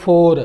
4۔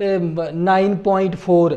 9.4۔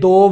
2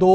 2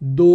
2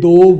2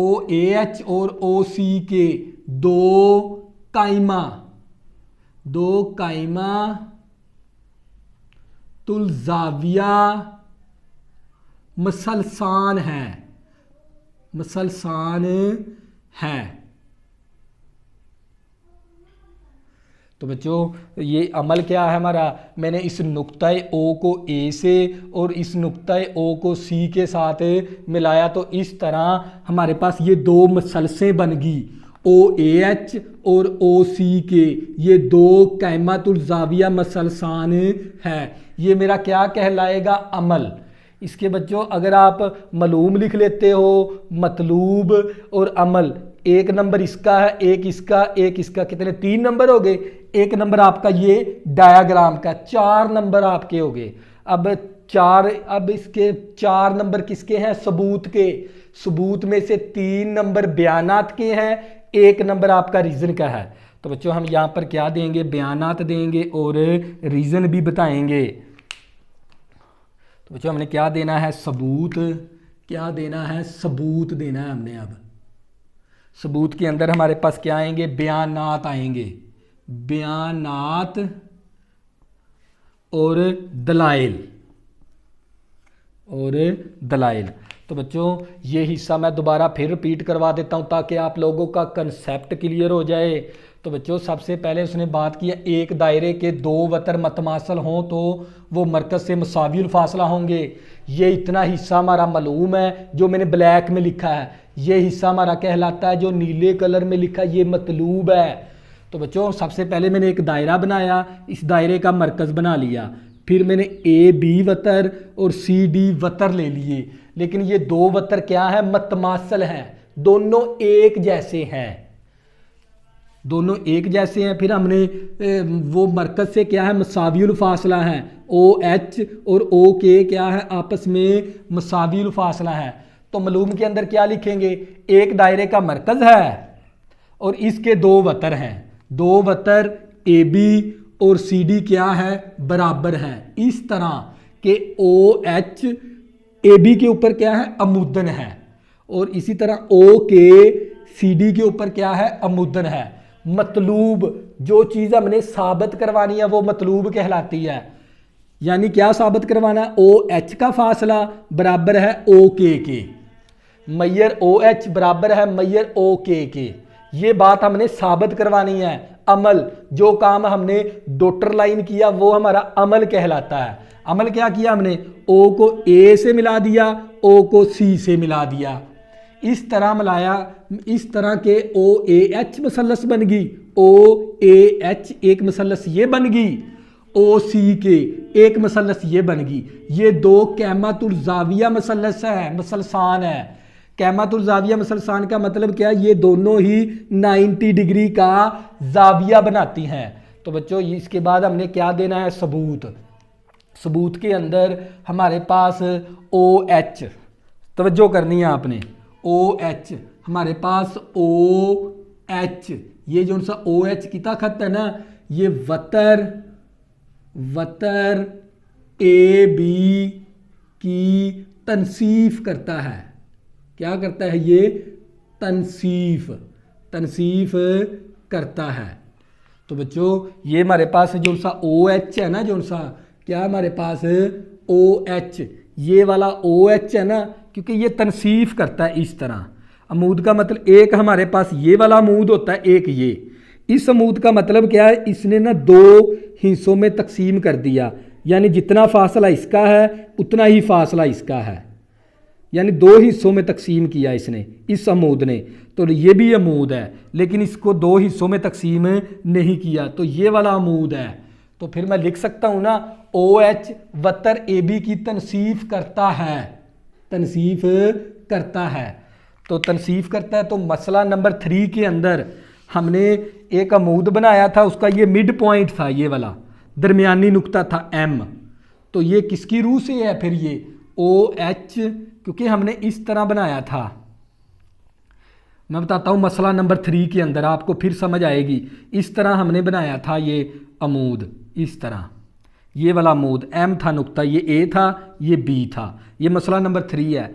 OAH और OC के दो काइमा तुलजाविया मसलसान है। तो बच्चों ये अमल क्या है हमारा, मैंने इस नुक्ता ओ को ए से और इस नुक्ता ओ को सी के साथ मिलाया, तो इस तरह हमारे पास ये दो मसलसें बन गई, OAH और OC के ये दो कैमातुल मसलसान है। ये मेरा क्या कहलाएगा, अमल। इसके बच्चों अगर आप मलूम लिख लेते हो, मतलूब और अमल, एक नंबर इसका है, एक इसका, कितने 3 नंबर हो गए। एक नंबर आपका ये डायाग्राम का, 4 नंबर आपके हो गए। अब इसके 4 नंबर किसके हैं, सबूत के। सबूत में से 3 नंबर बयानात के हैं, 1 नंबर आपका रीज़न का है। तो बच्चों हम यहाँ पर क्या देंगे, बयानात देंगे और रीज़न भी बताएंगे। तो बच्चों हमने क्या देना है, सबूत। क्या देना है, सबूत देना है हमने। अब सबूत के अंदर हमारे पास क्या आएंगे, बयानात आएंगे, बयानात और दलाइल। तो बच्चों ये हिस्सा मैं दोबारा फिर रिपीट करवा देता हूँ ताकि आप लोगों का कंसेप्ट क्लियर हो जाए। तो बच्चों सबसे पहले उसने बात की है, एक दायरे के 2 वतर मतमासल हों तो वो मरकज़ से मुसावियुल फासला होंगे। ये इतना हिस्सा हमारा मालूम है जो मैंने ब्लैक में लिखा है, ये हिस्सा हमारा कहलाता है जो नीले कलर में लिखा है, ये मतलूब है। तो बच्चों सबसे पहले मैंने एक दायरा बनाया, इस दायरे का मरकज़ बना लिया, फिर मैंने AB वतर और CD वतर ले लिए, लेकिन ये 2 वतर क्या है, मतमासल हैं, दोनों एक जैसे हैं, फिर हमने वो मरकज़ से क्या है, मुसावियुल फासला है, OH और OK क्या है, आपस में मुसावियुल फासला है। तो मालूम के अंदर क्या लिखेंगे, एक दायरे का मरकज़ है और इसके 2 वतर हैं, 2 वतर AB और CD क्या है, बराबर हैं। इस तरह के OH AB के ऊपर क्या है, अमुदन है, और इसी तरह OK CD के ऊपर क्या है, अमुदन है। मतलूब, जो चीज़ हमने साबित करवानी है वो मतलूब कहलाती है। यानी क्या साबित करवाना है, OH का फासला बराबर है OK के, मैयर OH बराबर है मैयर OK के। ये बात हमने साबित करवानी है। अमल, जो काम हमने डॉटर लाइन किया वो हमारा अमल कहलाता है। अमल क्या किया हमने, O को A से मिला दिया, O को C से मिला दिया, इस तरह मिलाया, इस तरह के OAH मसलस बन गई, OAH एक मसलस ये बन गई, OC के एक मसलस ये बन गई। ये 2 कैमातुल जाविया मसलस है, मसलसान है। कैमातुल जाविया मसलसान का मतलब क्या है, ये दोनों ही 90 डिग्री का जाविया बनाती हैं। तो बच्चों इसके बाद हमने क्या देना है, सबूत। सबूत के अंदर हमारे पास OH, तवज्जो करनी है आपने, OH हमारे पास OH, ये जो सा OH कितना खत है ना, ये वतर AB की तनसीफ करता है। क्या करता है, ये तनसीफ करता है। तो बच्चों ये हमारे पास जो सा OH है ना, जो सा क्या हमारे पास OH, ये वाला OH है ना, क्योंकि ये तनसीफ करता है इस तरह। अमूद का मतलब एक हमारे पास ये वाला अमूद होता है, एक ये। इस अमूद का मतलब क्या है, इसने ना 2 हिस्सों में तकसीम कर दिया, यानी जितना फासला इसका है उतना ही फासला इसका है, यानी 2 हिस्सों में तकसीम किया इसने, इस अमूद ने। तो ये भी अमूद है लेकिन इसको 2 हिस्सों में तकसीम नहीं किया, तो ये वाला अमूद है। तो फिर मैं लिख सकता हूँ ना, OH वतर AB की तनसीफ करता है, तनसीफ करता है। तो तनसीफ करता है। तो मसला नंबर 3 के अंदर हमने एक अमूद बनाया था, उसका ये मिड पॉइंट था, ये वाला दरमियानी नुक्ता था M। तो ये किसकी रूह से है, फिर ये OH, क्योंकि हमने इस तरह बनाया था। मैं बताता हूँ मसला नंबर 3 के अंदर, आपको फिर समझ आएगी। इस तरह हमने बनाया था ये अमूद, इस तरह ये वाला अमूद M था नुक्ता, ये A था, ये B था। ये मसला नंबर 3 है।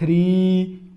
3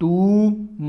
2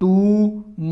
2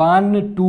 1 2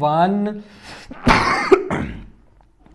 1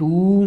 2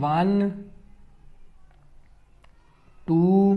1 2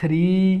3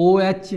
OH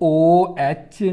OH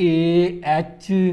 OAH.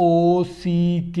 OCK.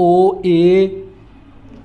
OA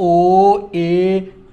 OA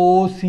OC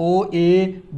OA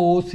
OC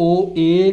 OA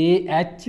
AH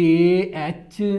AH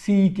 CK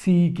CK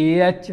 AH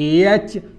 AH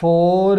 4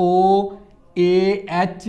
OAH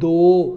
2